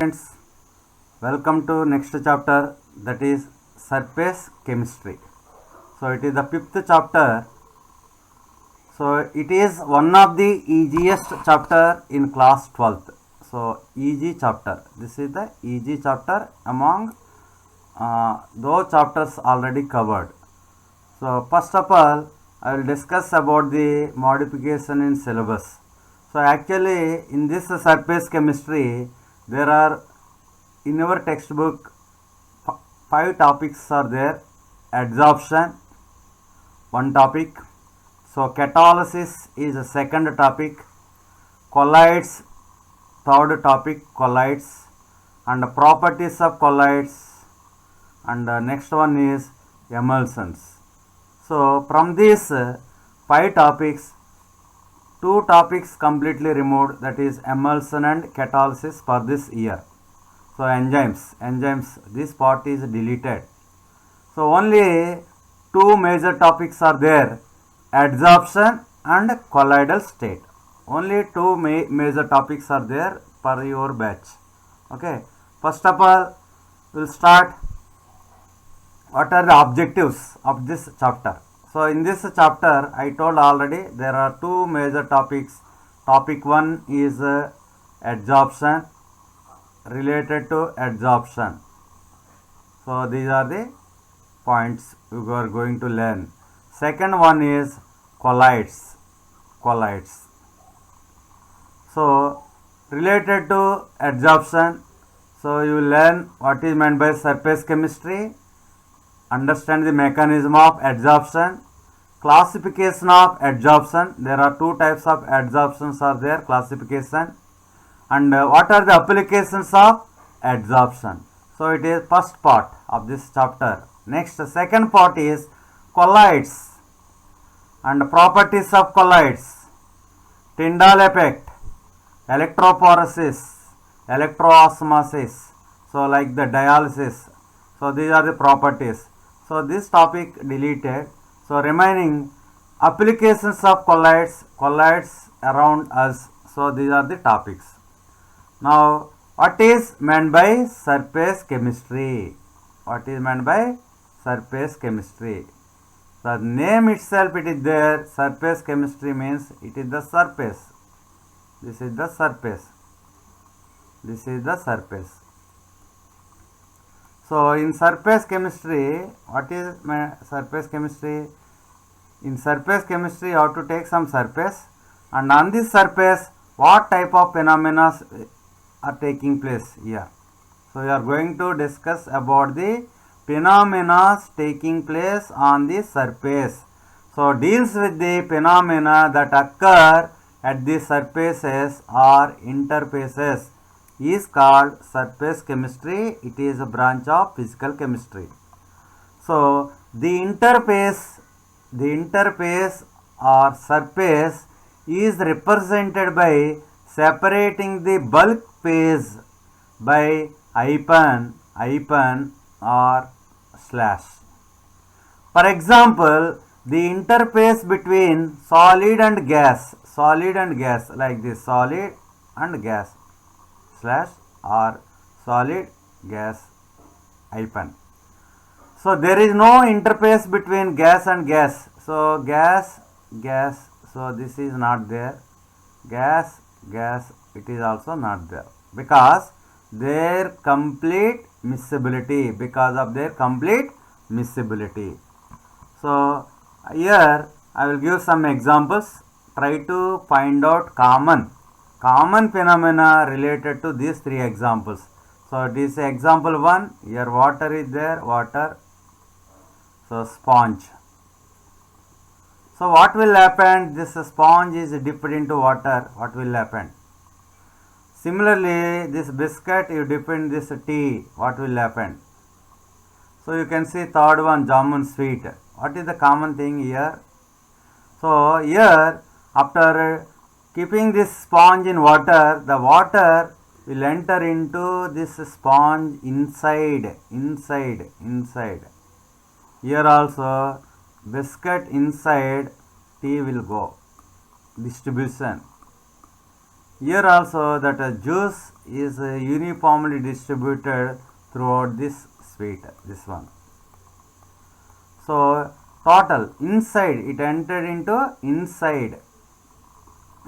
students, welcome to next chapter, that is surface chemistry. So it is the fifth chapter. So it is one of the easiest chapter in class 12th. So easy chapter. This is the easy chapter among those chapters already covered. So first of all, I will discuss about the modification in syllabus. So actually in this surface chemistry, there are in our textbook 5 topics are there. Adsorption, one topic. So catalysis is a second topic. Colloids, third topic, colloids, and properties of colloids, and next one is emulsions. So from these 5 topics, 2 topics completely removed, that is emulsion and catalysis for this year. So enzymes, this part is deleted. So only 2 major topics are there, adsorption and colloidal state. Only 2 major topics are there for your batch. Okay, first of all, we'll start. What are the objectives of this chapter? So in this chapter, I told already there are 2 major topics. Topic 1 is adsorption, related to adsorption. So these are the points we are going to learn. Second one is colloids. So related to adsorption, so you learn what is meant by surface chemistry, understand the mechanism of adsorption, classification of adsorption. There are 2 types of adsorptions are there, classification, and what are the applications of adsorption. So it is first part of this chapter. Next, second part is colloids and properties of colloids, Tyndall effect, electrophoresis, electroosmosis, so like the dialysis. So these are the properties. So this topic deleted. So remaining applications of colloids around us. So these are the topics. Now what is meant by surface chemistry? What is meant by surface chemistry? The name itself it is there. Surface chemistry means it is the surface. This is the surface. This is the surface. So in surface chemistry, what is surface chemistry? In surface chemistry, you have to take some surface, and on this surface, what type of phenomena are taking place here. So we are going to discuss about the phenomena taking place on the surface. So deals with the phenomena that occur at the surfaces or interfaces is called surface chemistry. It is a branch of physical chemistry. So the interface or surface is represented by separating the bulk phase by hyphen or slash. For example, the interface between solid and gas like this, solid and gas slash or solid gas hyphen. So there is no interface between gas and gas. So gas, so this is not there. Gas, it is also not there because their complete miscibility, So here I will give some examples. Try to find out common phenomena related to these 3 examples. So this example 1, here water is there, so sponge. So what will happen? This sponge is dipped into water. What will happen? Similarly, this biscuit you dip in this tea. What will happen? So you can see third one, jamun sweet. What is the common thing here? So here, after keeping this sponge in water, the water will enter into this sponge inside. Here also biscuit inside, tea will go. Distribution. Here also that juice is uniformly distributed throughout this sweet, this one. So total inside, it entered into inside.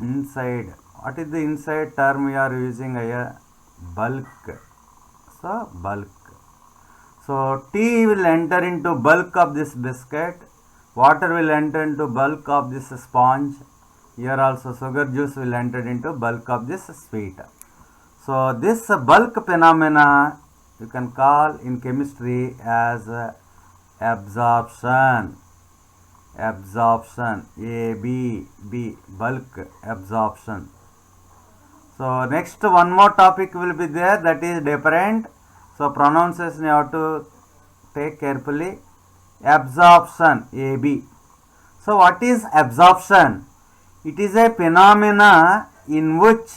Inside, what is the inside term we are using here? Bulk. So bulk. So tea will enter into bulk of this biscuit, water will enter into bulk of this sponge. Here also sugar juice will enter into bulk of this sweet. So this bulk phenomena you can call in chemistry as absorption. Absorption, B, bulk absorption. So next one more topic will be there, that is different. So pronunciation you have to take carefully. Absorption, AB. So what is absorption? It is a phenomena in which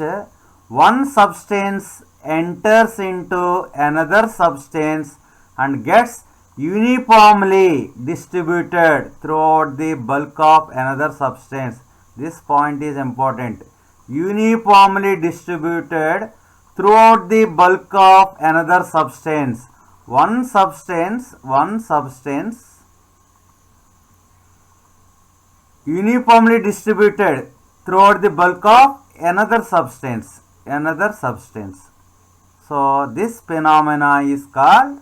one substance enters into another substance and gets uniformly distributed throughout the bulk of another substance. This point is important. Uniformly distributed throughout the bulk of another substance. One substance uniformly distributed throughout the bulk of another substance. So this phenomena is called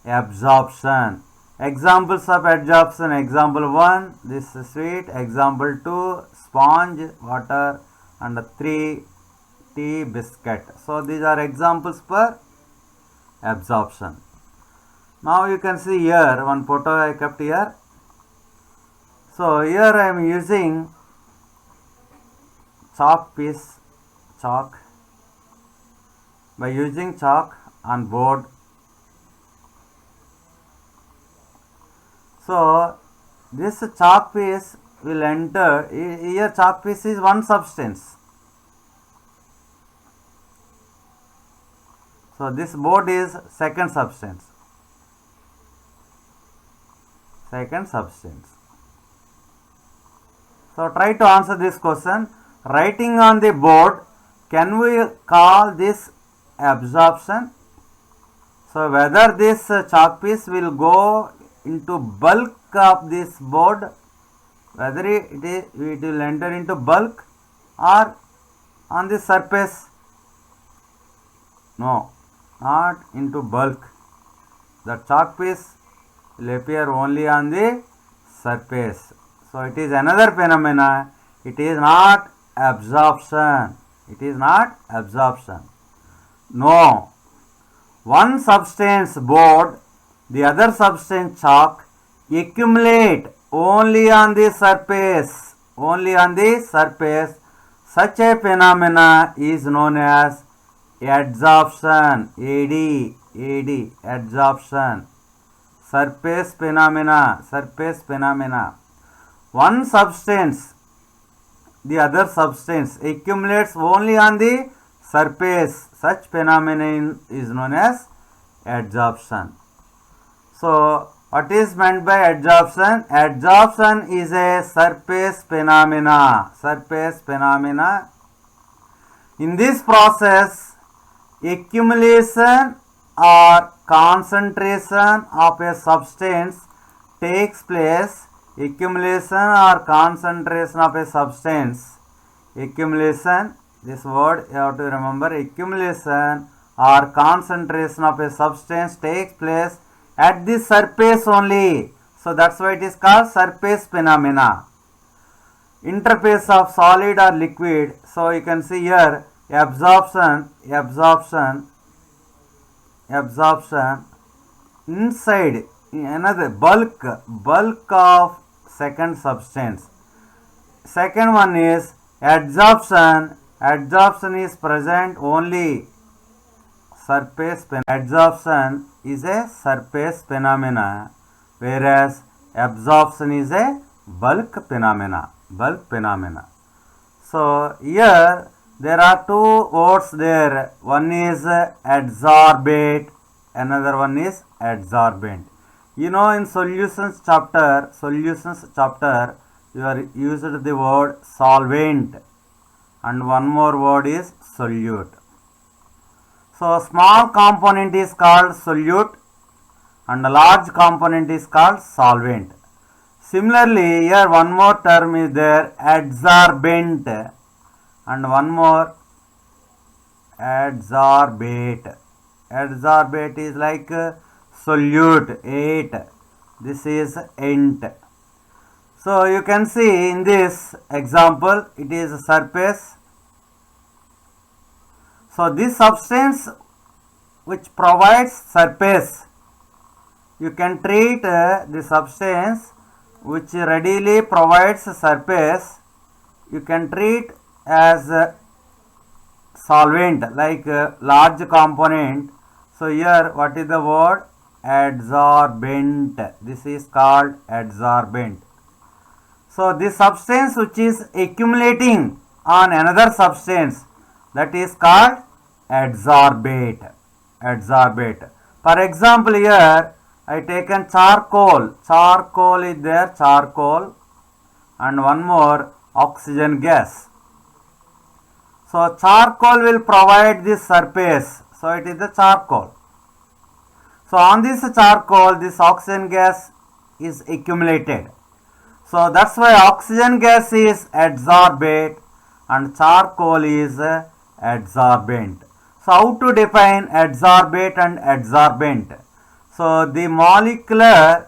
absorption. Examples of absorption: example 1, this is sweet; example 2, sponge, water; and 3, tea, biscuit. So these are examples for absorption. Now you can see here one photo I kept here. So here I am using chalk piece, chalk. By using chalk on board, so this chalk piece will enter. Here chalk piece is one substance. So this board is second substance. So try to answer this question. Writing on the board, can we call this absorption? So whether this chalk piece will go into bulk of this board, whether it will enter into bulk or on the surface? No, not into bulk. The chalk piece will appear only on the surface. So it is another phenomena. It is not absorption. No. One substance board, the other substance chalk, accumulate only on the surface. Such a phenomena is known as adsorption. Adsorption. Surface phenomena. One substance, the other substance accumulates only on the surface. Such phenomenon is known as adsorption. So what is meant by adsorption? Adsorption is a surface phenomena. In this process, accumulation or concentration of a substance takes place. Accumulation, this word you have to remember. Accumulation or concentration of a substance takes place at the surface only. So that's why it is called surface phenomena. Interface of solid or liquid. So you can see here absorption inside another bulk of second substance. Second one is adsorption. Adsorption is present only surface. Adsorption is a surface phenomena, whereas absorption is a bulk phenomena. So here there are two words there. One is adsorbate, another one is adsorbent. You know, in solutions chapter you are used the word solvent. and one more word is solute. So small component is called solute and the large component is called solvent. Similarly, here one more term is there, adsorbent, and one more adsorbate. Adsorbate is like solute, 8. This is ent. So you can see in this example, it is a surface. So this substance which provides surface, you can treat the substance which readily provides surface, you can treat as solvent, like large component. So here what is the word? Adsorbent. This is called adsorbent. So this substance which is accumulating on another substance, that is called adsorbate. Adsorbate. For example, here I taken charcoal. Charcoal is there, charcoal, and one more oxygen gas. So charcoal will provide this surface. So it is the charcoal. So on this charcoal, this oxygen gas is accumulated. So that's why oxygen gas is adsorbate and charcoal is adsorbent. So how to define adsorbate and adsorbent? So the molecular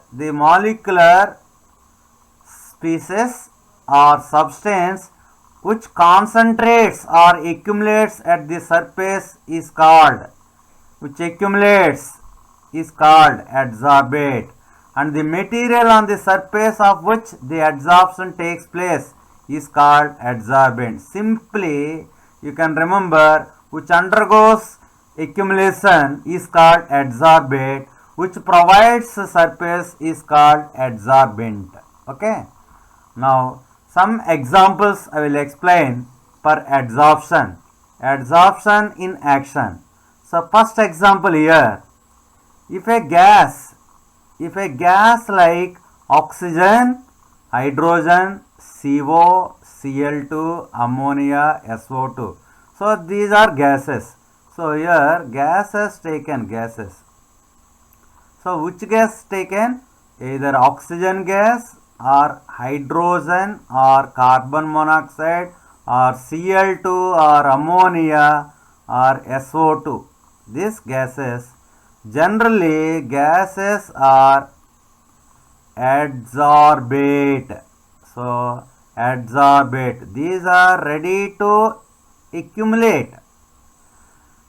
species or substance which concentrates or accumulates at the surface is called, adsorbate, and the material on the surface of which the adsorption takes place is called adsorbent. Simply you can remember, which undergoes accumulation is called adsorbate, which provides surface is called adsorbent. Okay. Now some examples I will explain for adsorption. Adsorption in action. So first example here, if a gas like oxygen, hydrogen, CO, Cl2, ammonia, SO2. So these are gases. So here gases taken, gases. So which gas taken? Either oxygen gas or hydrogen or carbon monoxide or Cl2 or ammonia or SO2. These gases, generally gases are adsorbate. So adsorbate, these are ready to accumulate.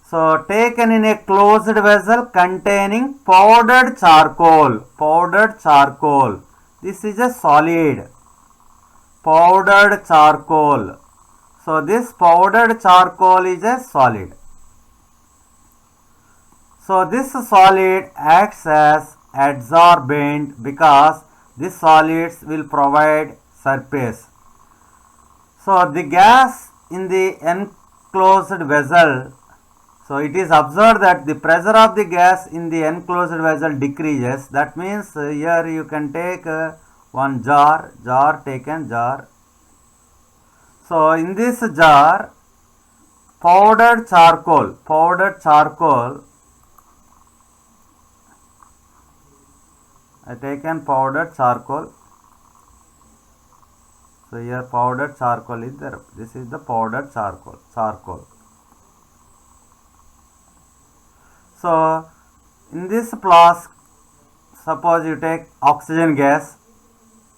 So taken in a closed vessel containing powdered charcoal. This is a solid. Powdered charcoal. So this powdered charcoal is a solid. So this solid acts as adsorbent because these solids will provide surface. So the gas in the enclosed vessel, so it is observed that the pressure of the gas in the enclosed vessel decreases. That means here you can take one jar. So in this jar, powdered charcoal, I taken powdered charcoal. So here powdered charcoal is there. This is the powdered charcoal. So in this flask, suppose you take oxygen gas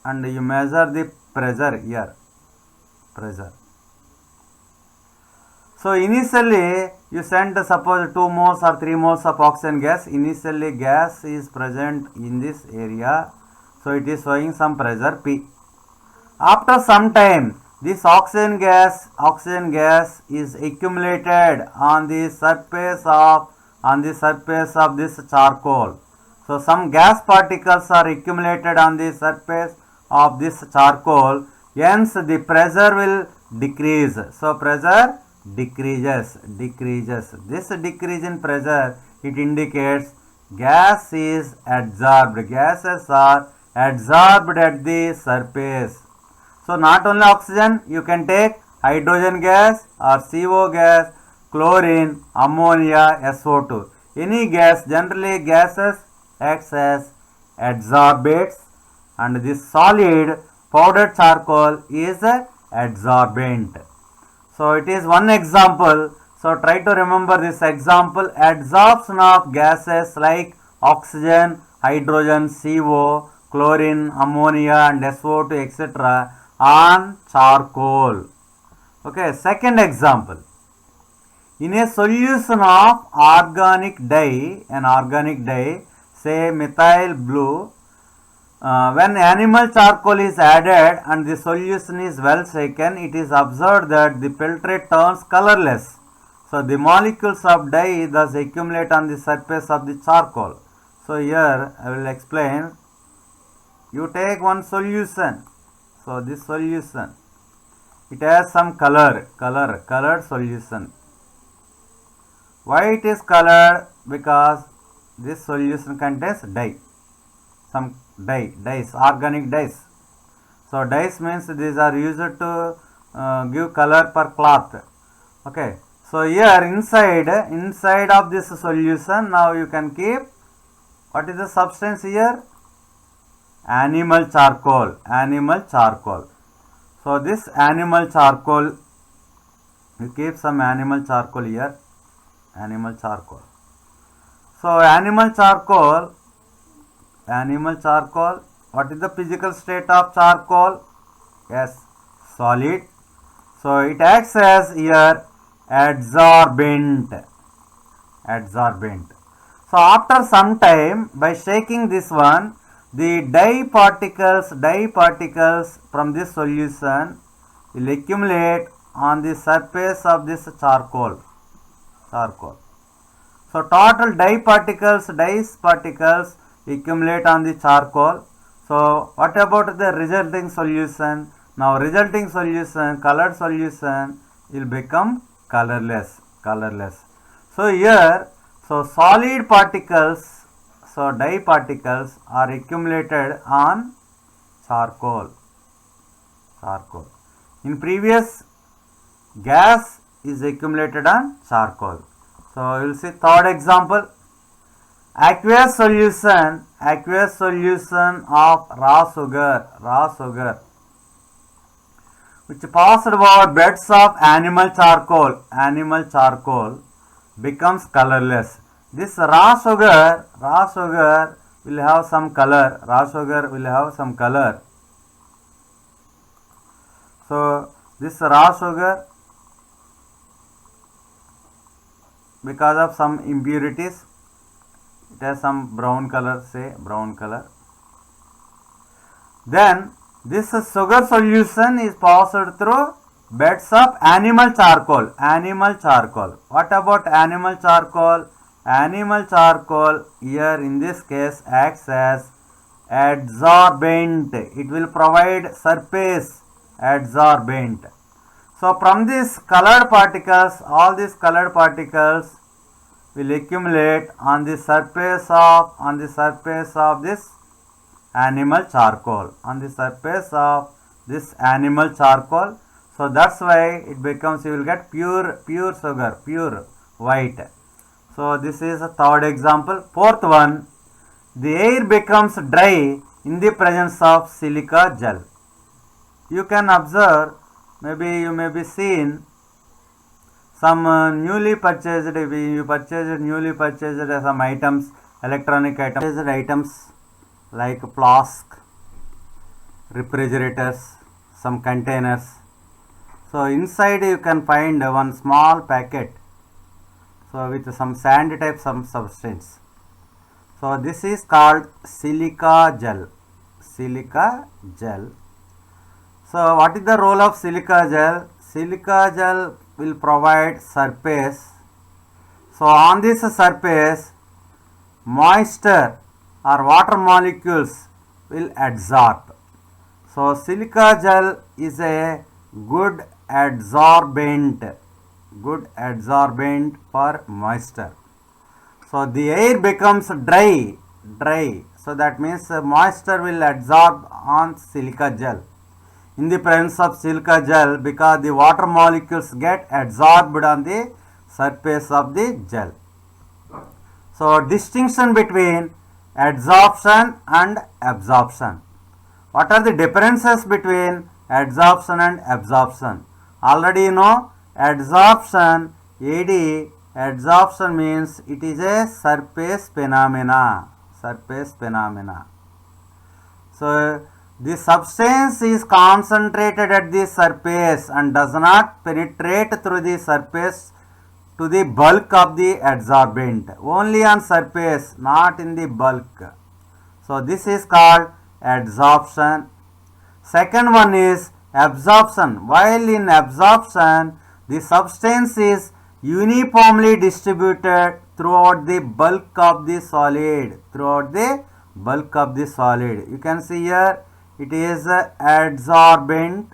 and you measure the pressure here. So initially you send suppose 2 moles or 3 moles of oxygen gas. Initially gas is present in this area. So it is showing some pressure P. After some time, this oxygen gas is accumulated on the surface of this charcoal. So some gas particles are accumulated on the surface of this charcoal. Hence the pressure will decrease. So pressure decreases. This decrease in pressure, it indicates gas is adsorbed. Gases are adsorbed at the surface. So not only oxygen, you can take hydrogen gas or CO gas, chlorine, ammonia, SO2. Any gas, generally gases acts as adsorbents, and this solid powdered charcoal is a adsorbent. So it is one example. So try to remember this example: adsorption of gases like oxygen, hydrogen, CO, chlorine, ammonia and SO2 etc. on charcoal. Okay, second example. In a solution of organic dye, an organic dye, say methyl blue, when animal charcoal is added and the solution is well shaken, it is observed that the filtrate turns colorless. So the molecules of dye thus accumulate on the surface of the charcoal. So here I will explain. You take one solution. So this solution, it has some colored solution. Why it is colored? Because this solution contains dye. Some dyes, organic dyes. So dyes means these are used to give color per cloth. Okay. So here inside of this solution, now you can keep, what is the substance here? Animal charcoal. So this animal charcoal, you keep some animal charcoal here. So animal charcoal, what is the physical state of charcoal? Yes, solid. So it acts as here adsorbent. So after some time, by shaking this one, the dye particles from this solution will accumulate on the surface of this charcoal. So total dyes particles accumulate on the charcoal. So what about the resulting solution? Now resulting solution, colored solution, will become colorless. So here, so solid particles, so dye particles are accumulated on charcoal. In previous, gas is accumulated on charcoal. So you will see third example. Aqueous solution of raw sugar, which passed over beds of animal charcoal becomes colorless. This raw sugar will have some color. So this raw sugar, because of some impurities, it has some brown color. Then this sugar solution is passed through beds of animal charcoal. What about animal charcoal? Animal charcoal here in this case acts as adsorbent. It will provide surface adsorbent. So from these colored particles, all these colored particles will accumulate on the surface of this animal charcoal. So that's why it becomes, you will get pure sugar, pure white. So this is a third example. Fourth one, the air becomes dry in the presence of silica gel. You can observe, maybe you may be seen some newly purchased some items, electronic items like flask, refrigerators, some containers. So inside you can find one small packet, so with some sand type some substance. So this is called silica gel. So what is the role of silica gel? Silica gel will provide surface. So on this surface, moisture or water molecules will adsorb. So silica gel is a good adsorbent for moisture. So the air becomes dry. So that means moisture will adsorb on silica gel. in the presence of silica gel because the water molecules get absorbed on the surface of the gel. So distinction between adsorption and absorption. What are the differences between adsorption and absorption? Already you know adsorption, AD, adsorption means it is a surface phenomena. Surface phenomena. So the substance is concentrated at the surface and does not penetrate through the surface to the bulk of the adsorbent. Only on surface, not in the bulk. So this is called adsorption. Second one is absorption. While in absorption, the substance is uniformly distributed throughout the bulk of the solid. Throughout the bulk of the solid. You can see here it is adsorbent.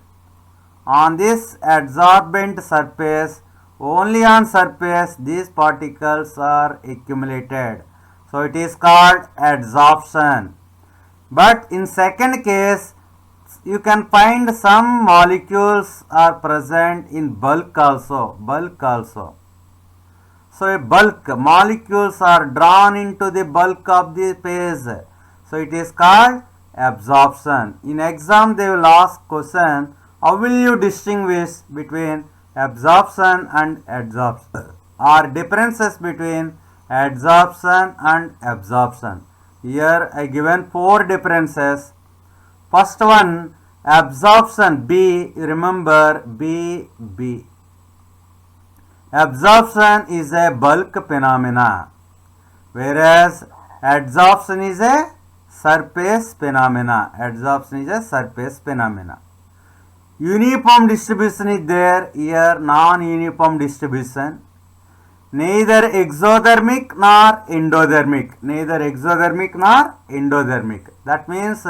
On this adsorbent surface, only on surface these particles are accumulated. So it is called adsorption. But in second case, you can find some molecules are present in bulk also. Bulk also. So a bulk, molecules are drawn into the bulk of the phase. So it is called absorption. In exam they will ask question, how will you distinguish between absorption and adsorption, or differences between adsorption and absorption? Here I given 4 differences. First one, absorption, B, remember B. Absorption is a bulk phenomena, whereas adsorption is a surface phenomena. Adsorption is a surface phenomena. Uniform distribution is there, here non-uniform distribution. Neither exothermic nor endothermic. Neither exothermic nor endothermic. That means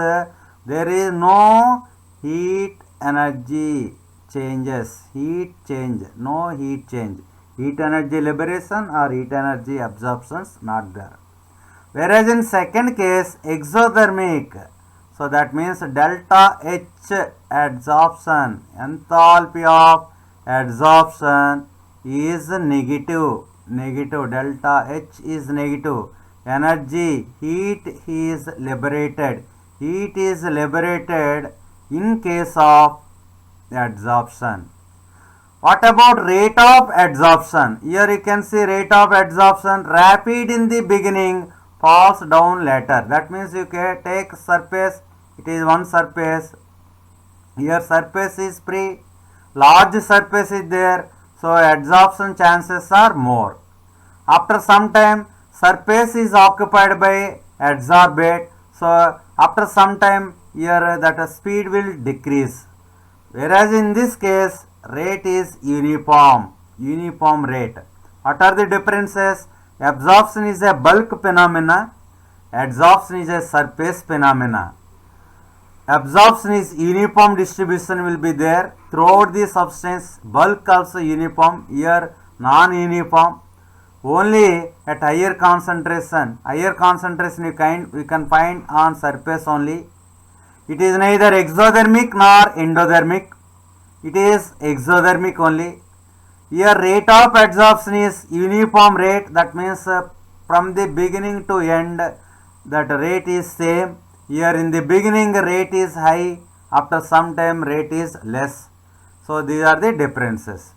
there is no heat energy changes. Heat change. No heat change. Heat energy liberation or heat energy absorptions not there. Whereas in second case exothermic. So that means delta H adsorption. Enthalpy of adsorption is negative. Negative. Delta H is negative. Energy, heat is liberated. Heat is liberated in case of adsorption. What about rate of adsorption? Here you can see rate of adsorption rapid in the beginning, falls down later. That means you can take surface, it is one surface. Here surface is free, large surface is there, so adsorption chances are more. After some time surface is occupied by adsorbate, so after some time here that speed will decrease. Whereas in this case rate is uniform rate. What are the differences? Absorption is a bulk phenomena, adsorption is a surface phenomena. Absorption is uniform distribution will be there throughout the substance, bulk also uniform, here non-uniform. Only at higher concentration you can find on surface only. It is neither exothermic nor endothermic. It is exothermic only. Here rate of adsorption is uniform rate. That means from the beginning to end that rate is same. Here in the beginning rate is high. After some time rate is less. So these are the differences.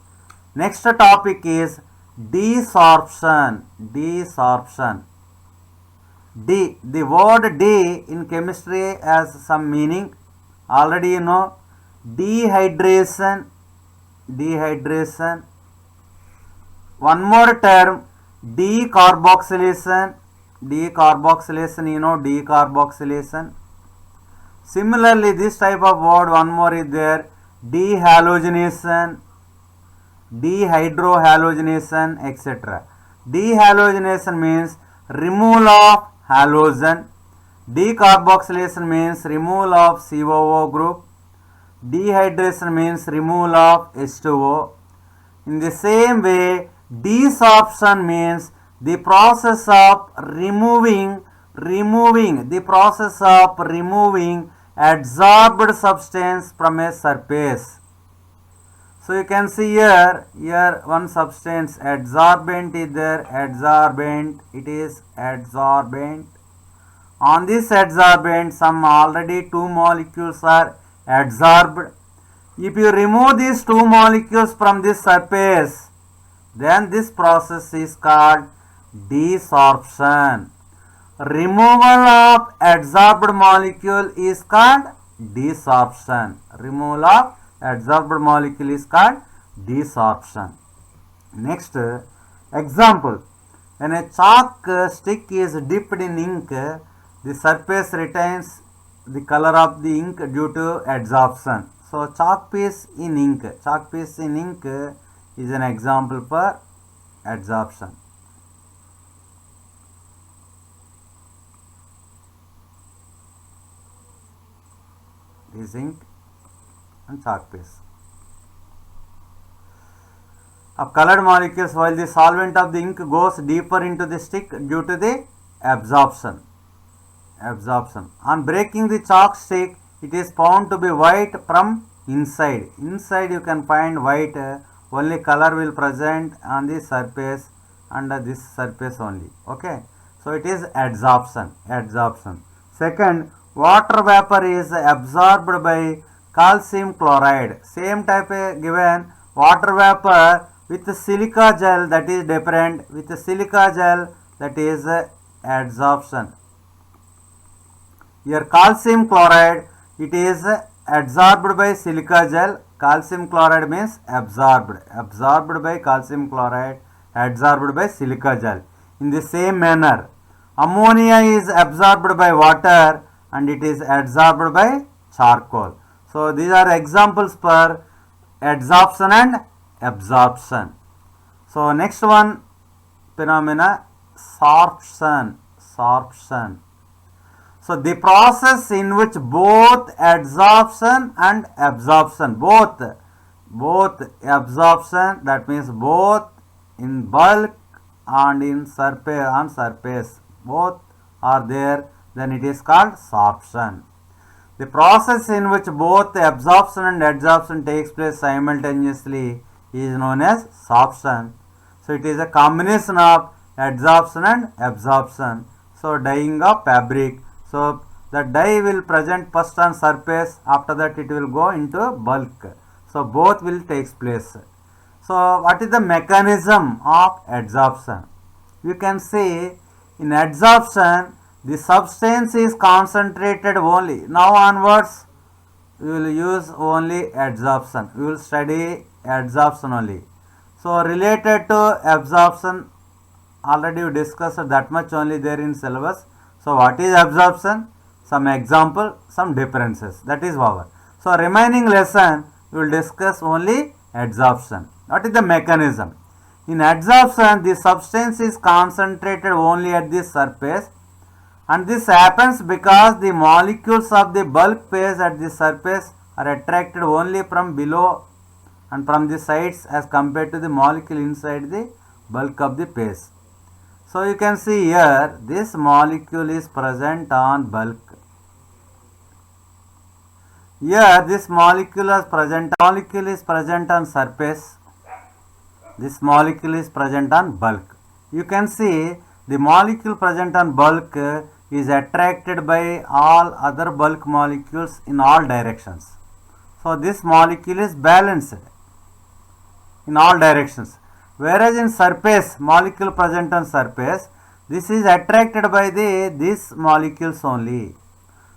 Next topic is desorption. Desorption. D. The word D in chemistry has some meaning. Already you know. Dehydration. One more term, decarboxylation. Decarboxylation, you know, decarboxylation. Similarly, this type of word, one more is there, dehalogenation, dehydrohalogenation, etc. Dehalogenation means removal of halogen. Decarboxylation means removal of COO group. Dehydration means removal of H2O. In the same way, desorption means the process of removing adsorbed substance from a surface. So you can see here one substance adsorbent is there, adsorbent, it is adsorbent. On this adsorbent, some already two molecules are adsorbed. If you remove these two molecules from this surface, then this process is called desorption. Removal of adsorbed molecule is called desorption. Removal of adsorbed molecule is called desorption. Next example, when a chalk stick is dipped in ink, the surface retains the color of the ink due to adsorption. So chalk piece in ink is an example for adsorption. This ink and chalk piece of colored molecules, while the solvent of the ink goes deeper into the stick due to the absorption. On breaking the chalk stick, it is found to be white from inside. Inside you can find white, only color will present on the surface, under this surface only. Okay, so it is adsorption. Second, water vapor is absorbed by calcium chloride. Same type given water vapor with silica gel, that is different. With silica gel, that is adsorption. Here calcium chloride, it is adsorbed by silica gel. Calcium chloride means absorbed by calcium chloride, adsorbed by silica gel. In the same manner, ammonia is absorbed by water and it is adsorbed by charcoal. So these are examples for adsorption and absorption. So next one phenomena, sorption. So the process in which both adsorption and absorption, both absorption, that means both in bulk and in surface, both are there, then it is called sorption. The process in which both absorption and adsorption takes place simultaneously is known as sorption. So it is a combination of adsorption and absorption. So dyeing of fabric, so the dye will present first on surface, after that it will go into bulk. So both will take place. So what is the mechanism of adsorption? You can see in adsorption the substance is concentrated only. Now onwards we will use only adsorption. We will study adsorption only. So related to absorption, already we discussed that much only there in syllabus. So what is absorption? Some example, some differences. That is over. So remaining lesson we will discuss only adsorption. What is the mechanism? In adsorption, the substance is concentrated only at the surface, and this happens because the molecules of the bulk phase at the surface are attracted only from below and from the sides as compared to the molecule inside the bulk of the phase. So you can see here this molecule is present on bulk. Here this molecule is present on surface. This molecule is present on bulk. You can see the molecule present on bulk is attracted by all other bulk molecules in all directions. So this molecule is balanced in all directions. Whereas in surface, molecule present on surface, this is attracted by these molecules only.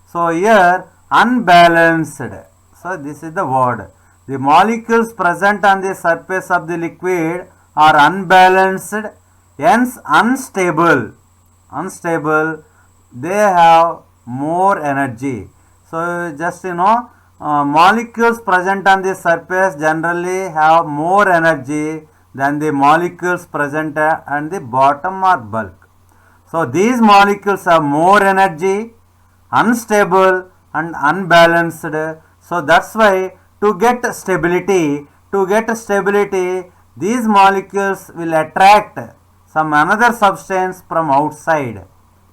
So here unbalanced. So this is the word. The molecules present on the surface of the liquid are unbalanced, hence unstable. They have more energy. So just molecules present on the surface generally have more energy than the molecules present at the bottom or bulk. So these molecules have more energy, unstable and unbalanced. So that's why to get stability, these molecules will attract some another substance from outside.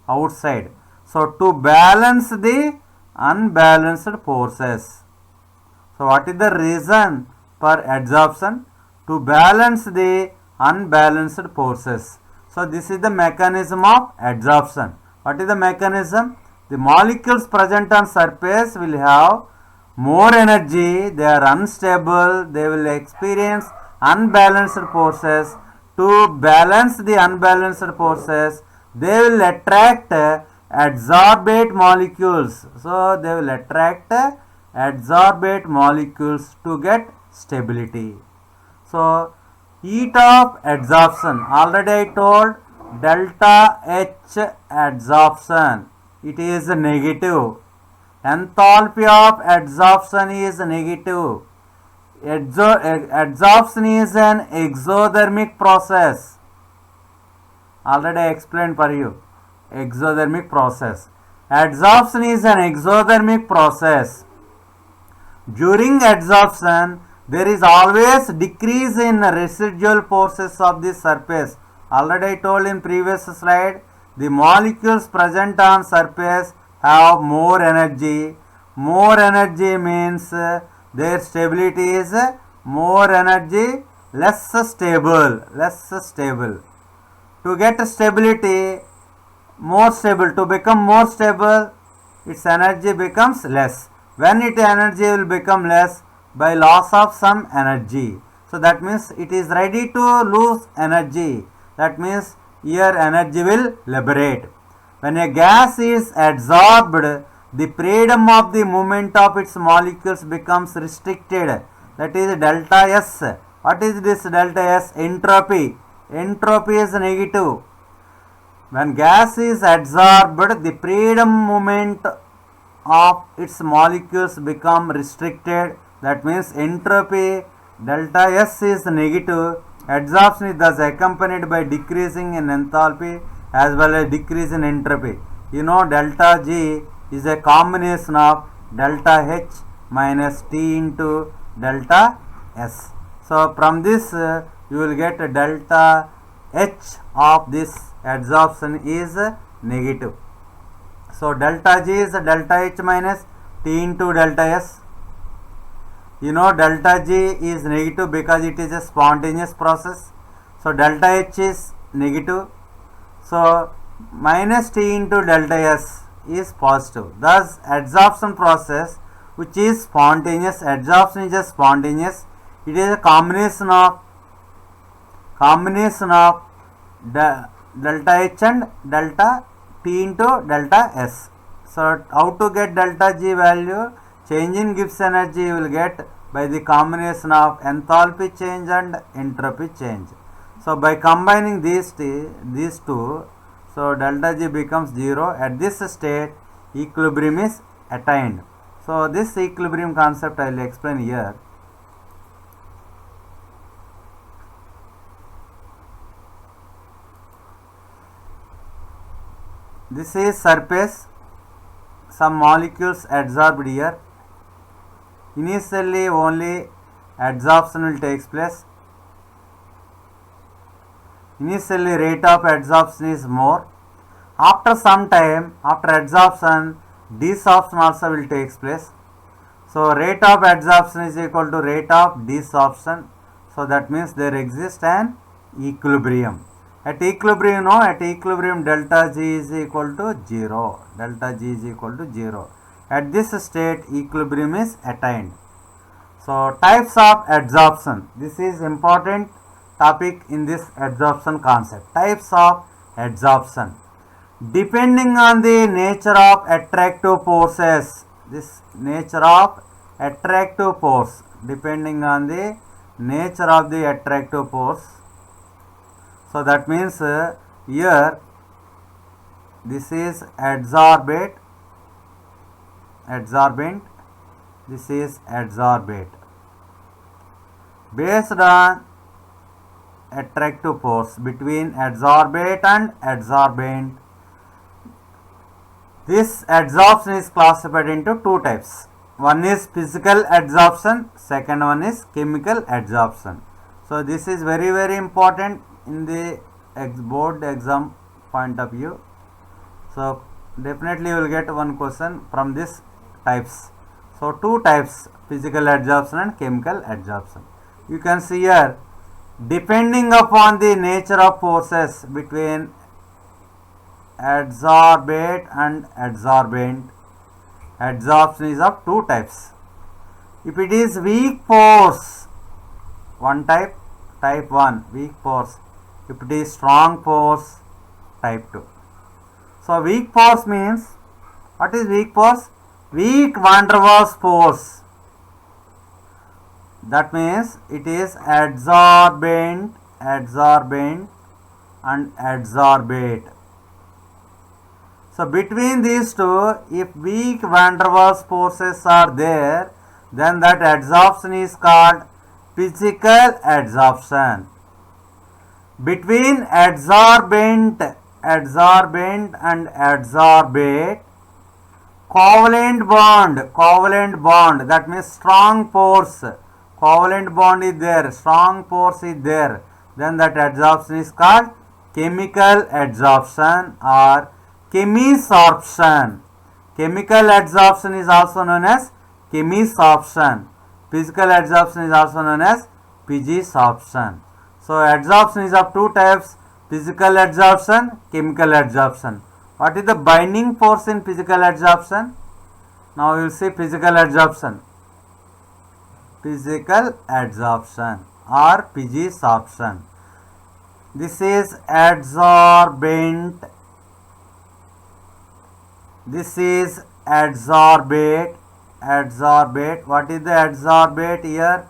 So to balance the unbalanced forces. So what is the reason for adsorption? To balance the unbalanced forces. So this is the mechanism of adsorption. What is the mechanism? The molecules present on surface will have more energy, they are unstable, they will experience unbalanced forces. To balance the unbalanced forces, they will attract adsorbate molecules. So they will attract adsorbate molecules to get stability. So heat of adsorption, already I told delta H adsorption, it is negative. Enthalpy of adsorption is negative. Adsorption is an exothermic process. Already I explained for you. Exothermic process. Adsorption is an exothermic process. During adsorption, there is always decrease in residual forces of the surface. Already I told in previous slide, the molecules present on surface have more energy. More energy means their stability is more energy, less stable. To get stability, more stable, to become more stable, its energy becomes less. When its energy will become less by loss of some energy. So that means it is ready to lose energy. That means here energy will liberate. When a gas is adsorbed, the freedom of the movement of its molecules becomes restricted. That is delta S. What is this delta S? Entropy. Entropy is negative. When gas is adsorbed, the freedom movement of its molecules become restricted. That means entropy delta S is negative. Adsorption is thus accompanied by decreasing in enthalpy as well as decrease in entropy. You know delta G is a combination of delta H minus T into delta S. So from this you will get delta H of this adsorption is negative. So delta G is delta H minus T into delta S. You know delta G is negative because it is a spontaneous process. So delta H is negative. So minus T into delta S is positive. Thus adsorption process which is spontaneous, adsorption is a spontaneous. It is a combination of delta H and delta T into delta S. So how to get delta G value? Change in Gibbs energy you will get by the combination of enthalpy change and entropy change. So by combining these two, so delta G becomes 0. At this state, equilibrium is attained. So this equilibrium concept I will explain here. This is surface. Some molecules adsorbed here. Initially only adsorption will take place. Initially rate of adsorption is more. After some time, after adsorption, desorption also will take place. So rate of adsorption is equal to rate of desorption. So that means there exists an equilibrium. At equilibrium, at equilibrium delta G is equal to 0. Delta G is equal to 0. At this state, equilibrium is attained. So types of adsorption. This is important topic in this adsorption concept. Types of adsorption. Depending on the nature of attractive forces. This nature of attractive force. Depending on the nature of the attractive force. So that means here this is adsorbate, this is adsorbate. Based on attractive force between adsorbate and adsorbent, this adsorption is classified into two types. One is physical adsorption, second one is chemical adsorption. So this is very, very important in the board exam point of view. So definitely you will get one question from this types. So two types, physical adsorption and chemical adsorption. You can see here, depending upon the nature of forces between adsorbate and adsorbent, adsorption is of two types. If it is weak force, one type, type 1, weak force. If it is strong force, type 2. So weak force means, what is weak force? Weak van der Waals force. That means it is adsorbent, adsorbent and adsorbate. So between these two, if weak van der Waals forces are there, then that adsorption is called physical adsorption. Between adsorbent and adsorbate, covalent bond, that means strong force, covalent bond is there, strong force is there, then that adsorption is called chemical adsorption or chemisorption. Chemical adsorption is also known as chemisorption. Physical adsorption is also known as physisorption. So adsorption is of two types, physical adsorption, chemical adsorption. What is the binding force in physical adsorption? Now we will see physical adsorption. Physical adsorption or physisorption. This is adsorbent. This is adsorbate. Adsorbate. What is the adsorbate here?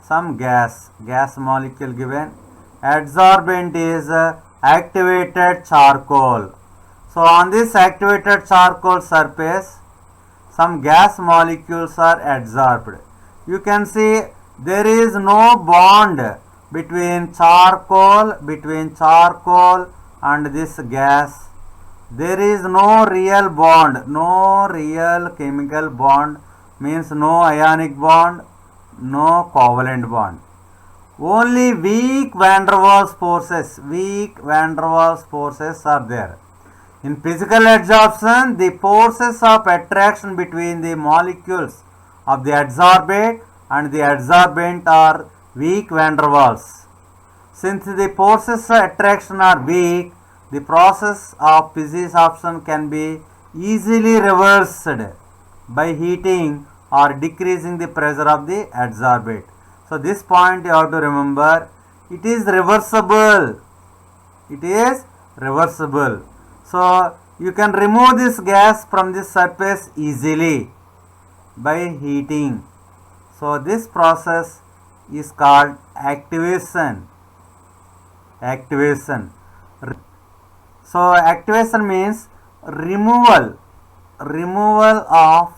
Some gas molecule given. Adsorbent is activated charcoal. So on this activated charcoal surface, some gas molecules are adsorbed. You can see there is no bond between charcoal and this gas. There is no real bond, no real chemical bond, means no ionic bond, no covalent bond. Only weak van der Waals forces are there. In physical adsorption, the forces of attraction between the molecules of the adsorbate and the adsorbent are weak van der Waals. Since the forces of attraction are weak, the process of physisorption can be easily reversed by heating or decreasing the pressure of the adsorbate. So this point you have to remember, it is reversible. It is reversible. So you can remove this gas from this surface easily by heating. So this process is called activation. Activation. So activation means removal of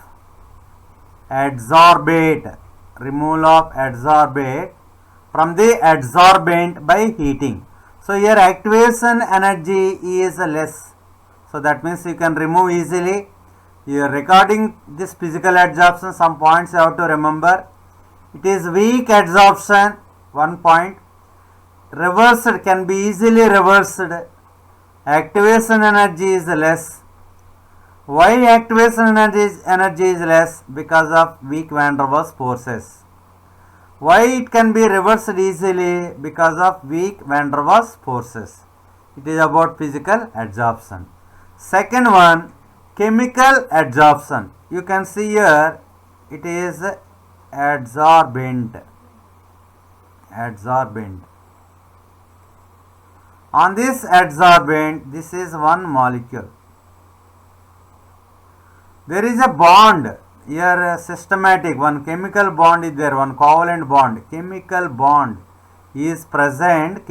adsorbate from the adsorbent by heating. So here activation energy is less. So that means you can remove easily. Here regarding this physical adsorption, some points you have to remember. It is weak adsorption, one point. Reversed, can be easily reversed. Activation energy is less. Why activation energy is less? Because of weak van der Waals forces. Why it can be reversed easily? Because of weak van der Waals forces. It is about physical adsorption. Second one, chemical adsorption. You can see here it is adsorbent. On this adsorbent, this is one molecule. There is a bond here, systematic, one chemical bond is there, one covalent bond. Chemical bond is present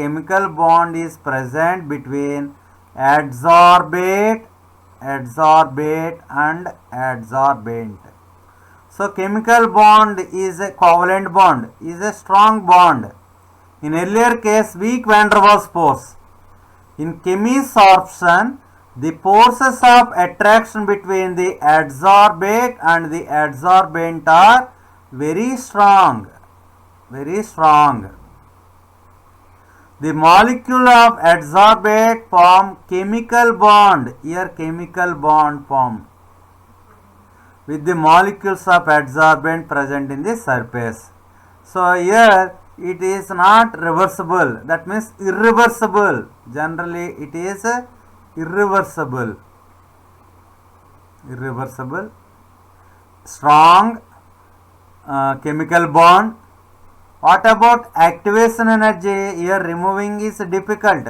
between adsorbate and adsorbent. So chemical bond is a covalent bond, is a strong bond. In earlier case, weak van der Waals force. In chemisorption, the forces of attraction between the adsorbate and the adsorbent are very strong. The molecule of adsorbate form chemical bond. Here chemical bond form. with the molecules of adsorbent present in the surface. So here it is not reversible, that means irreversible. Generally it is irreversible. Strong chemical bond. What about activation energy? Here removing is difficult.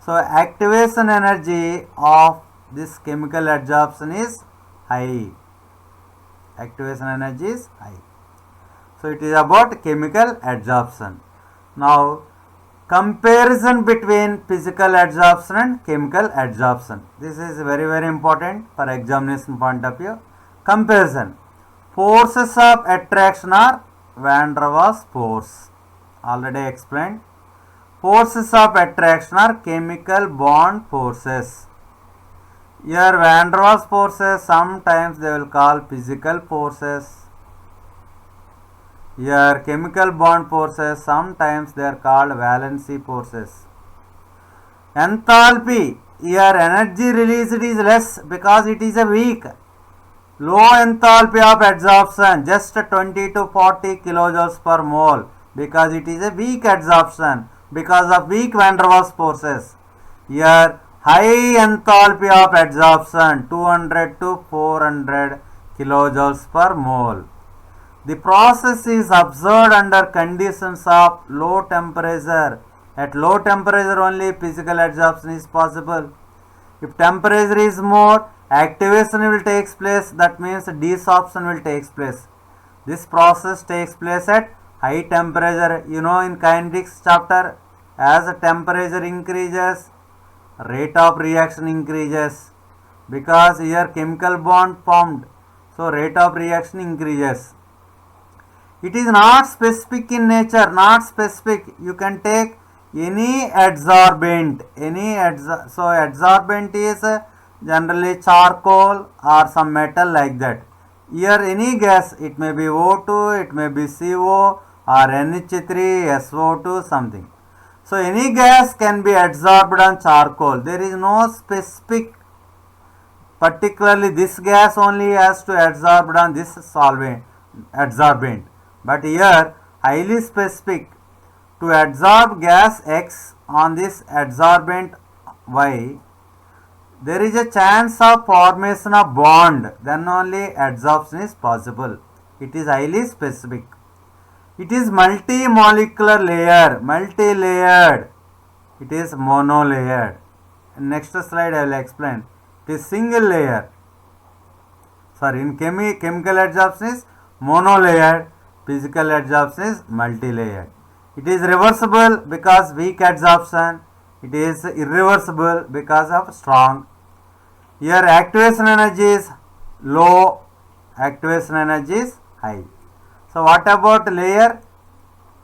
So activation energy of this chemical adsorption is high. Activation energy is high. So it is about chemical adsorption. Now comparison between physical adsorption and chemical adsorption. This is very important for examination point of view. Comparison. Forces of attraction are Van der Waals force. Already explained. Forces of attraction are chemical bond forces. Here Van der Waals forces, sometimes they will call physical forces. Here chemical bond forces, sometimes they are called valency forces. Enthalpy, here energy released is less because it is a weak. Low enthalpy of adsorption, just 20 to 40 kilojoules per mole, because it is a weak adsorption because of weak Van der Waals forces. Here high enthalpy of adsorption, 200 to 400 kilojoules per mole. The process is observed under conditions of low temperature. At low temperature only physical adsorption is possible. If temperature is more, activation will take place, that means desorption will take place. This process takes place at high temperature. You know, in kinetics chapter, as the temperature increases, rate of reaction increases, because here chemical bond formed, so rate of reaction increases. It is not specific in nature, not specific. You can take any adsorbent, so adsorbent is generally charcoal or some metal like that. Here any gas, it may be O2, it may be CO or NH3, SO2, something. So any gas can be adsorbed on charcoal. There is no specific, particularly this gas only has to adsorb on this solvent, adsorbent. But here highly specific. To adsorb gas X on this adsorbent Y, there is a chance of formation of bond, then only adsorption is possible. It is highly specific. It is multi-molecular layer, multi-layered. It is monolayered. Next slide I will explain. It is single layer. Sorry, in chemical adsorption is monolayered, physical adsorption is multi-layered. It is reversible because weak adsorption. It is irreversible because of strong. Here activation energy is low, activation energy is high. So what about layer?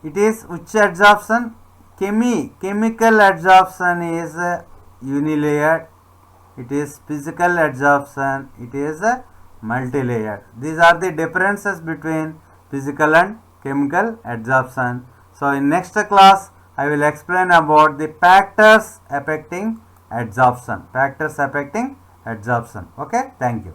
It is which adsorption? Chemical adsorption is unilayered. It is physical adsorption, it is multi-layered. These are the differences between physical and chemical adsorption. So in next class I will explain about the factors affecting adsorption. Okay, thank you.